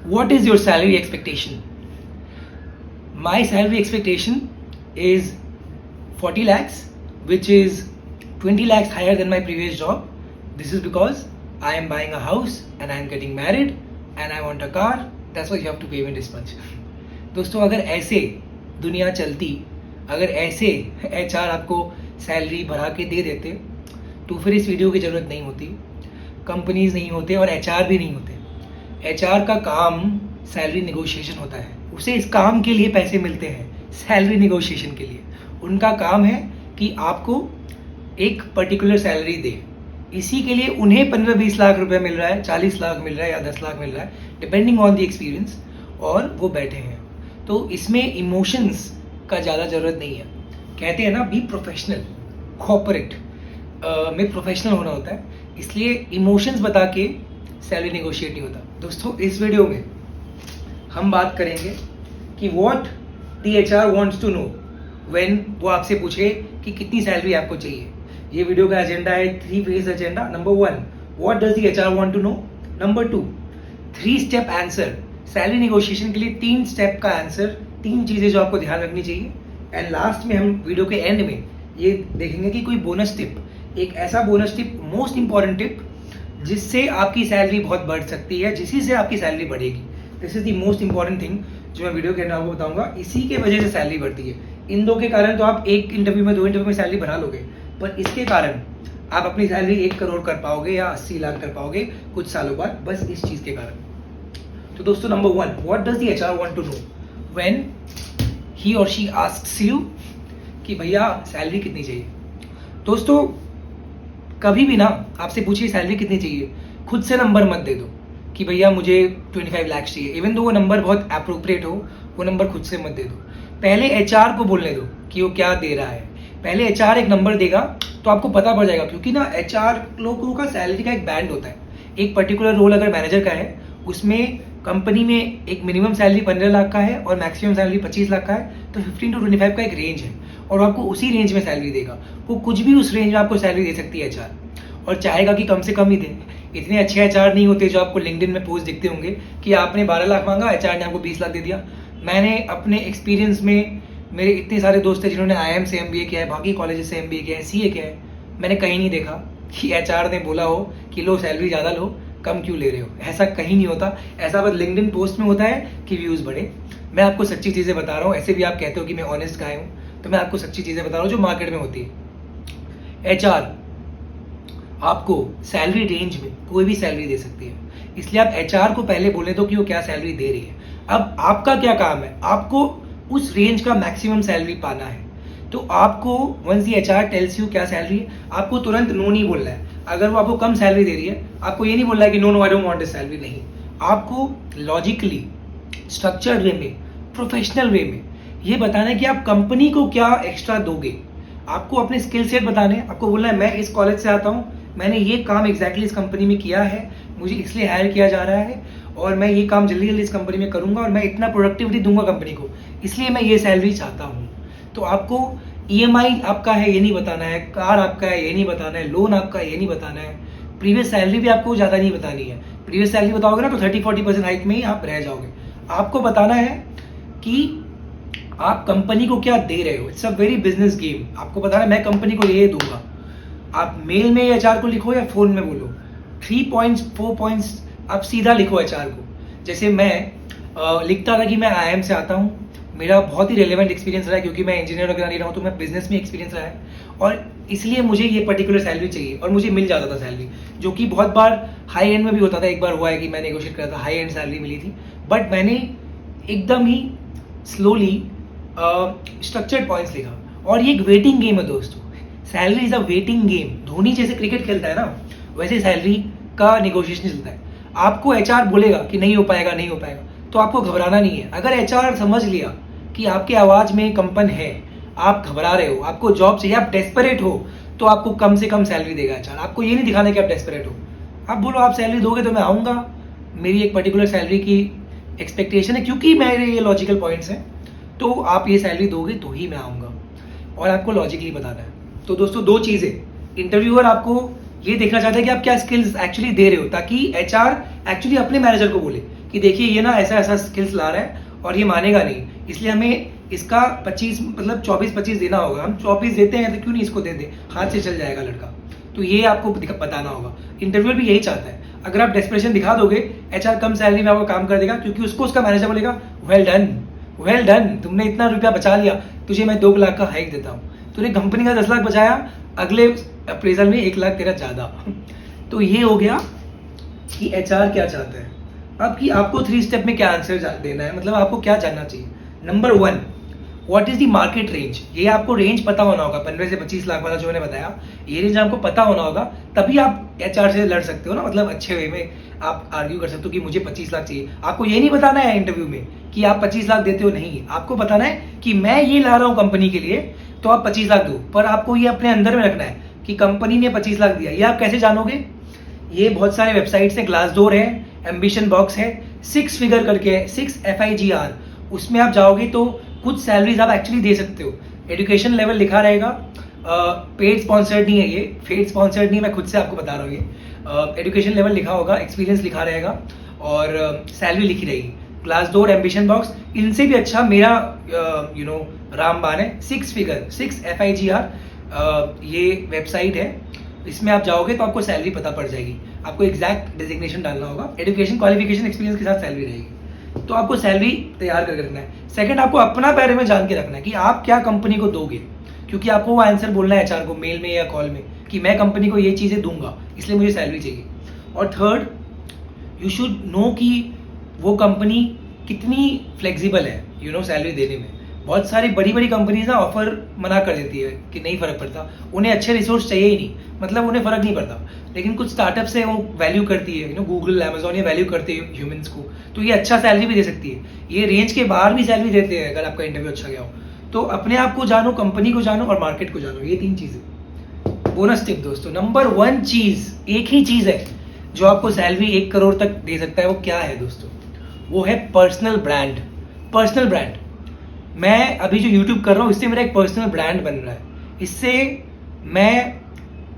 What is your salary expectation? My salary expectation is 40 lakhs, which is 20 lakhs higher than my previous job. This is because I am buying a house and I am getting married and I want a car. That's why you have to pay me this much. दोस्तों, अगर ऐसे दुनिया चलती, अगर ऐसे HR आपको salary बढ़ा के दे देते, तो फिर इस वीडियो की ज़रूरत नहीं होती, कंपनीज नहीं होते और HR भी नहीं होते। HR का काम सैलरी नेगोशिएशन होता है, उसे इस काम के लिए पैसे मिलते हैं, सैलरी नेगोशिएशन के लिए। उनका काम है कि आपको एक पर्टिकुलर सैलरी दे, इसी के लिए उन्हें 15-20 लाख रुपए मिल रहा है, 40 लाख मिल रहा है या 10 लाख मिल रहा है, डिपेंडिंग ऑन द एक्सपीरियंस, और वो बैठे हैं। तो इसमें इमोशंस का ज़्यादा ज़रूरत नहीं है। कहते हैं ना, बी प्रोफेशनल, कॉर्पोरेट में प्रोफेशनल होना होता है, इसलिए इमोशंस बता के सैलरी नेगोशिएट नहीं होता। दोस्तों, इस वीडियो में हम बात करेंगे कि what the HR wants to know when वो आपसे पूछे कि कितनी सैलरी आपको चाहिए। ये वीडियो का एजेंडा है 3 phase agenda. Number 1, what does the HR want to know. Number 2, 3 step answer. Salary negotiation के लिए 3 स्टेप का आंसर, 3 चीजें जो आपको ध्यान रखनी चाहिए। एंड लास्ट में हम वीडियो के एंड में ये देखेंगे कि कोई बोनस टिप, एक ऐसा bonus tip, most important tip, जिससे आपकी सैलरी बहुत बढ़ सकती है, जिसी से आपकी सैलरी बढ़ेगी। This is the most important thing जो मैं वीडियो के एंड आपको बताऊंगा। इसी के वजह से सैलरी बढ़ती है। इन दो के कारण तो आप 1 इंटरव्यू में 2 इंटरव्यू में सैलरी बढ़ा लोगे, पर इसके कारण आप अपनी सैलरी 1 करोड़ कर पाओगे या 80 लाख कर पाओगे कुछ सालों बाद, बस इस चीज के कारण। तो दोस्तों, number 1, what does the HR want to know when he और शी आस्क्स यू कि भैया सैलरी कितनी चाहिए। दोस्तों, कभी भी ना आपसे पूछिए सैलरी कितनी चाहिए, खुद से नंबर मत दे दो कि भैया मुझे 25 लाख चाहिए। इवन दो वो नंबर बहुत अप्रोप्रिएट हो, वो नंबर खुद से मत दे दो। पहले HR को बोलने दो कि वो क्या दे रहा है। पहले HR एक नंबर देगा तो आपको पता पड़ जाएगा, क्योंकि ना HR लोगों का सैलरी का एक बैंड होता है। एक पर्टिकुलर रोल अगर मैनेजर का है, उसमें कंपनी में एक मिनिमम सैलरी 15 लाख का है और मैक्सिमम सैलरी 25 लाख का है, तो 15 to 25 का एक रेंज है और आपको उसी रेंज में सैलरी देगा। वो कुछ भी उस रेंज में आपको सैलरी दे सकती है HR, और चाहेगा कि कम से कम ही दे। इतने अच्छे HR नहीं होते जो आपको लिंक्डइन में पोस्ट दिखते होंगे कि आपने 12 लाख मांगा, HR ने आपको 20 लाख दे दिया। मैंने अपने एक्सपीरियंस में, मेरे इतने सारे दोस्त हैं जिन्होंने IIM से MBA किया है, बाकी कॉलेज से MBA किया है, CA किया है, मैंने कहीं नहीं देखा कि HR ने बोला हो कि लो सैलरी ज़्यादा लो, कम क्यों ले रहे हो। ऐसा कहीं नहीं होता। ऐसा बस लिंक्डइन पोस्ट में होता है कि व्यूज़ बढ़े। मैं आपको सच्ची चीज़ें बता रहा हूँ। ऐसे भी आप कहते हो कि मैं ऑनेस्ट गाय हूँ, तो मैं आपको सच्ची चीज़ें बता रहा हूँ जो मार्केट में होती है। HR आपको सैलरी रेंज में कोई भी सैलरी दे सकती है, इसलिए आप HR को पहले बोलने दो कि वो क्या सैलरी दे रही है। अब आपका क्या काम है, आपको उस रेंज का मैक्सिमम सैलरी पाना है। तो आपको once the HR tells you क्या सैलरी है, आपको तुरंत नो नहीं बोलना है। अगर वो आपको कम सैलरी दे रही है, आपको ये नहीं बोलना है कि no no I don't want this salary. नहीं, आपको लॉजिकली, स्ट्रक्चर्ड वे में, प्रोफेशनल वे में ये बताना है कि आप कंपनी को क्या एक्स्ट्रा दोगे। आपको अपने स्किल सेट बताने, आपको बोलना है मैं इस कॉलेज से आता हूँ, मैंने ये काम एग्जैक्टली इस कंपनी में किया है, मुझे इसलिए हायर किया जा रहा है और मैं ये काम जल्दी जल्दी इस कंपनी में करूंगा और मैं इतना प्रोडक्टिविटी दूंगा कंपनी को, इसलिए मैं ये सैलरी चाहता हूँ। तो आपको EMI आपका है ये नहीं बताना है, कार आपका है ये नहीं बताना है, लोन आपका है ये नहीं बताना है, प्रीवियस सैलरी भी आपको ज़्यादा नहीं बतानी है। प्रीवियस सैलरी बताओगे ना तो 30-40% हाइक में ही आप रह जाओगे। आपको बताना है कि आप कंपनी को क्या दे रहे हो। It's a very business game. आपको बताना है मैं कंपनी को ये दूंगा। आप मेल में HR को लिखो या फोन में बोलो, 3 पॉइंट्स 4 पॉइंट्स आप सीधा लिखो HR को। जैसे मैं लिखता था कि मैं IIM से आता हूँ, मेरा बहुत ही रेलेवेंट एक्सपीरियंस रहा है क्योंकि मैं इंजीनियर वगैरह नहीं रहा हूँ, तो मैं बिजनेस में एक्सपीरियंस रहा है और इसलिए मुझे ये पर्टिकुलर सैलरी चाहिए और मुझे मिल जाता था सैलरी, जो कि बहुत बार हाई एंड में भी होता था। एक बार हुआ है कि मैं नेगोशिएट करा था, हाई एंड सैलरी मिली थी, बट मैंने एकदम ही स्लोली स्ट्रक्चर्ड पॉइंट्स लिखा। और ये एक वेटिंग गेम है दोस्तों, salary is a waiting game. Dhoni जैसे क्रिकेट खेलता है ना, वैसे सैलरी का नेगोशिएशन चलता है। आपको HR बोलेगा कि नहीं हो पाएगा, नहीं हो पाएगा, तो आपको घबराना नहीं है। अगर HR समझ लिया कि आपके आवाज में कंपन है, आप घबरा रहे हो, आपको जॉब चाहिए, आप डेस्परेट हो, तो आपको कम से कम सैलरी देगा HR। आपको ये नहीं दिखाना कि आप डेस्परेट हो। आप बोलो आप सैलरी दोगे तो मैं आऊँगा, मेरी एक पर्टिकुलर सैलरी की एक्सपेक्टेशन है क्योंकि मेरे ये लॉजिकल पॉइंट्स हैं, तो आप ये सैलरी दोगे तो ही मैं आऊँगा, और आपको लॉजिकली बताना है। तो दोस्तों 2 चीज़ें, इंटरव्यूअर आपको ये देखना चाहता है कि आप क्या स्किल्स एक्चुअली दे रहे हो, ताकि HR एक्चुअली अपने मैनेजर को बोले कि देखिए ये ना ऐसा ऐसा स्किल्स ला रहा है और ये मानेगा नहीं, इसलिए हमें इसका 25 मतलब 24-25 देना होगा। हम 24 देते हैं तो क्यों नहीं इसको दे दें, हाथ से चल जाएगा लड़का। तो ये आपको बताना होगा। इंटरव्यूअर भी यही चाहता है। अगर आप डेस्परेशन दिखा दोगे, एचआर कम सैलरी में आपको काम कर देगा, क्योंकि उसको उसका मैनेजर बोलेगा वेल डन, वेल डन, तुमने इतना रुपया बचा लिया, तुझे मैं 2 लाख का हाइक देता हूँ। तूने कंपनी का 10 लाख बचाया, अगले अप्रेजल में 1 लाख तेरा ज़्यादा। तो ये हो गया कि एचआर क्या चाहता है। अब कि आपको 3 स्टेप में क्या आंसर देना है, मतलब आपको क्या जानना चाहिए। Number 1, what is the market range. ये आपको रेंज पता होना होगा, 15 से 25 लाख वाला जो मैंने बताया, ये रेंज आपको पता होना होगा, तभी आप एचआर से लड़ सकते हो ना, मतलब अच्छे वे में आप आर्ग्यू कर सकते हो कि मुझे 25 लाख चाहिए। आपको ये नहीं बताना है इंटरव्यू में कि आप 25 लाख देते हो, नहीं, आपको बताना है कि मैं ये ला रहा हूँ कंपनी के लिए, तो आप 25 लाख दो। पर आपको ये अपने अंदर में रखना है कि कंपनी ने 25 लाख दिया। ये आप कैसे जानोगे, ये बहुत सारे वेबसाइट्स है, ग्लासडोर है, एम्बिशन बॉक्स है, 6 फिगर करके है, 6FIGR, उसमें आप जाओगे तो कुछ सैलरीज आप एक्चुअली दे सकते हो। एजुकेशन लेवल लिखा रहेगा, पेड स्पॉन्सर्ड नहीं है, ये पेड स्पॉन्सर्ड नहीं, मैं खुद से आपको बता रहा हूँ। ये एजुकेशन लेवल लिखा होगा, एक्सपीरियंस लिखा रहेगा और सैलरी लिखी रहेगी। ग्लासडोर, एम्बिशन बॉक्स, इनसे भी अच्छा मेरा रामबान है, 6 फिगर, 6FIGR, ये वेबसाइट है। इसमें आप जाओगे तो आपको सैलरी पता पड़ जाएगी। आपको एग्जैक्ट डेजिग्नेशन डालना होगा, एजुकेशन, क्वालिफिकेशन, एक्सपीरियंस के साथ सैलरी रहेगी। तो आपको सैलरी तैयार करके रखना है। सेकंड, आपको अपना बारे में जान के रखना है कि आप क्या कंपनी को दोगे, क्योंकि आपको वो आंसर बोलना है एचआर को मेल में या कॉल में कि मैं कंपनी को ये चीज़ें दूंगा, इसलिए मुझे सैलरी चाहिए। और थर्ड, यू शुड नो कि वो कंपनी कितनी फ्लेक्सिबल है सैलरी देने में। बहुत सारी बड़ी बड़ी कंपनीज ना ऑफर मना कर देती है कि नहीं फर्क पड़ता, उन्हें अच्छे रिसोर्स चाहिए ही नहीं, मतलब उन्हें फर्क नहीं पड़ता। लेकिन कुछ स्टार्टअप्स है वो वैल्यू करती है, गूगल, अमेजोन, ये वैल्यू करते हैं ह्यूमंस को, तो ये अच्छा सैलरी भी दे सकती है। ये रेंज के बाहर भी सैलरी देते हैं अगर आपका इंटरव्यू अच्छा गया हो। तो अपने आप को जानो, कंपनी को जानो और मार्केट को जानो, ये 3 चीज़ें। बोनस टिप दोस्तों, नंबर 1 चीज़, एक ही चीज़ है जो आपको सैलरी 1 करोड़ तक दे सकता है। वो क्या है दोस्तों, वो है पर्सनल ब्रांड। पर्सनल ब्रांड, मैं अभी जो यूट्यूब कर रहा हूँ इससे मेरा एक पर्सनल ब्रांड बन रहा है। इससे मैं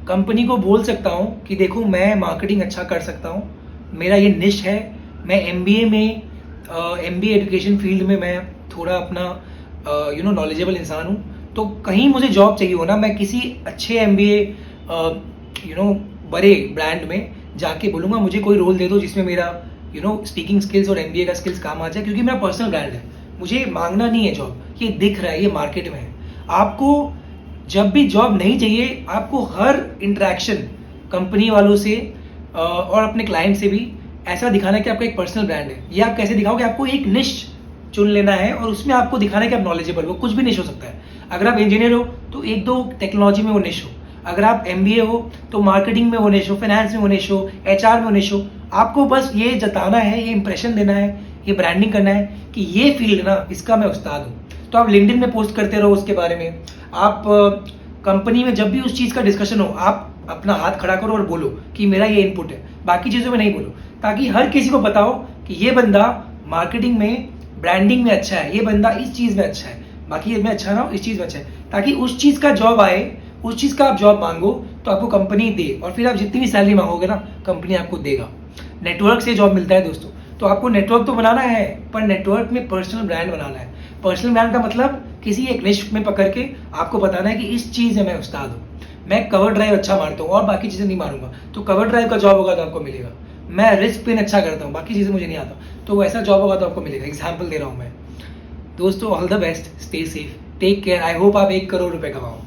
कंपनी को बोल सकता हूँ कि देखो मैं मार्केटिंग अच्छा कर सकता हूँ, मेरा ये निश है, मैं MBA में MBA एजुकेशन फील्ड में मैं थोड़ा अपना नॉलेजेबल इंसान हूँ। तो कहीं मुझे जॉब चाहिए हो ना, मैं किसी अच्छे MBA बड़े ब्रांड में जाके बोलूँगा मुझे कोई रोल दे दो जिसमें मेरा स्पीकिंग स्किल्स और MBA का स्किल्स काम आ जाए, क्योंकि मेरा पर्सनल ब्रांड है। मुझे मांगना नहीं है जॉब, ये दिख रहा है, ये मार्केट में है। आपको जब भी जॉब नहीं चाहिए, आपको हर इंटरेक्शन कंपनी वालों से और अपने क्लाइंट से भी ऐसा दिखाना है कि आपका एक पर्सनल ब्रांड है। ये आप कैसे दिखाओगे, आपको एक निश चुन लेना है और उसमें आपको दिखाना है कि आप नॉलेजेबल हो। कुछ भी निश हो सकता है। अगर आप इंजीनियर हो तो 1-2 टेक्नोलॉजी में वो निश हो, अगर आप MBA हो तो मार्केटिंग में वो निश हो, फाइनेंस में वो निश हो, HR में वो निश हो। आपको बस ये जताना है, ये इंप्रेशन देना है, ये ब्रांडिंग करना है कि ये फील्ड ना, इसका मैं उस्ताद हूँ। तो आप लिंक्डइन में पोस्ट करते रहो उसके बारे में। आप कंपनी में जब भी उस चीज़ का डिस्कशन हो, आप अपना हाथ खड़ा करो और बोलो कि मेरा ये इनपुट है, बाकी चीज़ों में नहीं बोलो, ताकि हर किसी को पता हो कि ये बंदा मार्केटिंग में, ब्रांडिंग में अच्छा है, ये बंदा इस चीज़ में अच्छा है, बाकी ये में अच्छा ना हो, इस चीज़ में अच्छा है, ताकि उस चीज़ का जॉब आए, उस चीज़ का आप जॉब मांगो तो आपको कंपनी दे, और फिर आप जितनी भी सैलरी मांगोगे ना, कंपनी आपको देगा। नेटवर्क से जॉब मिलता है दोस्तों। तो आपको नेटवर्क तो बनाना है, पर नेटवर्क में पर्सनल ब्रांड बनाना है। पर्सनल ब्रांड का मतलब किसी एक निश में पकड़ के आपको बताना है कि इस चीज़ में मैं उस्ताद हूँ, मैं कवर ड्राइव अच्छा मारता हूँ और बाकी चीज़ें नहीं मारूंगा। तो कवर ड्राइव का जॉब होगा तो आपको मिलेगा। मैं रिस्क पिन अच्छा करता हूँ, बाकी चीज़ें मुझे नहीं आता, तो वैसा जॉब होगा तो आपको मिलेगा। एग्जाम्पल दे रहा हूँ मैं। दोस्तों, all the best, stay safe, take care. I hope आप 1 करोड़ रुपए कमाओ।